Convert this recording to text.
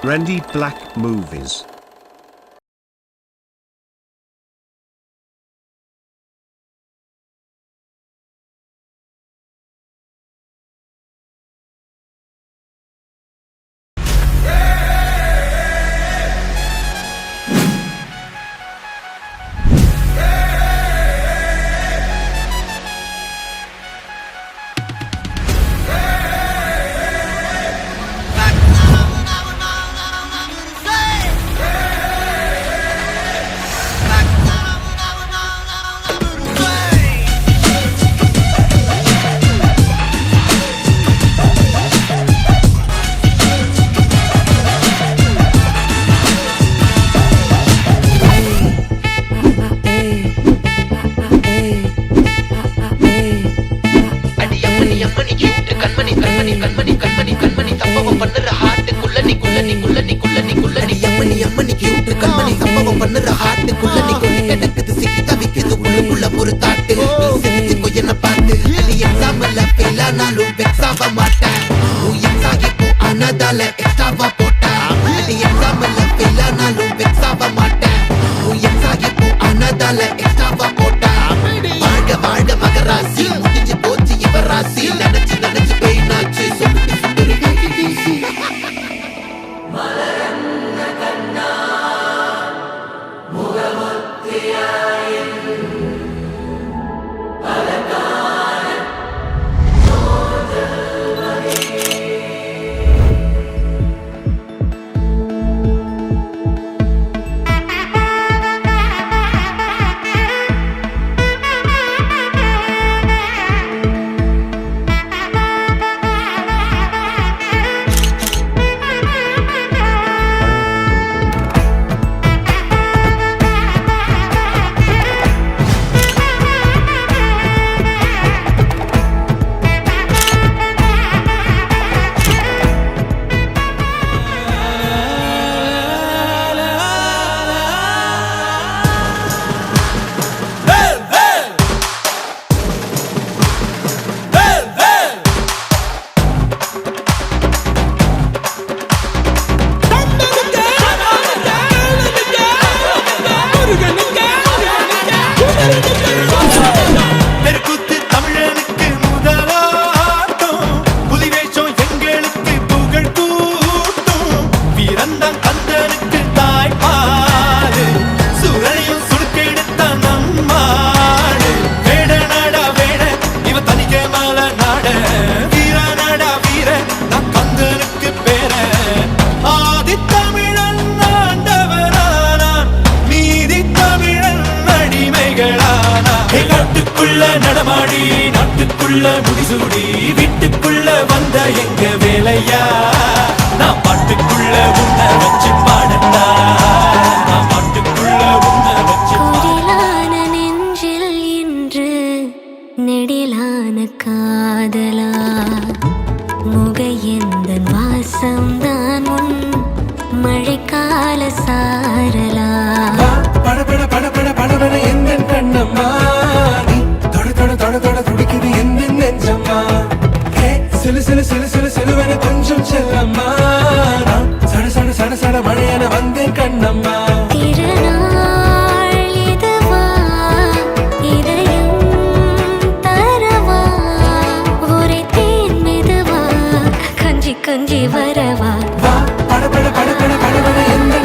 Trendy Black Movies. நடமாடி நாட்டுக்குள்ள முடிசூடி வீட்டுக்குள்ள வந்த எங்க வேலையா நான் பாட்டுக்குள்ள உன்னை வச்சு பாடட்டா நான் பாட்டுக்குள்ள உன்னை வச்சு குடிலான நெஞ்சில் இன்று நெடிலான காதலா முகையந்தன் வாசம்தான் உன் மழைக்கால சாரலா படபட படபட படபட எந்த கண்ணம்மா துடிக்குது எந்த நெஞ்சம்மா சிலு சிலு சிலு சிலு சிலுவன கொஞ்சம் செல்லம்மா சட சட சட சட மழையன வந்தேன் கண்ணம்மா திருநாள் இதுவா இதயம் தரவா ஒரே தேன் மெதுவா கஞ்சி கஞ்சி வரவா படபட படபட படபட எந்த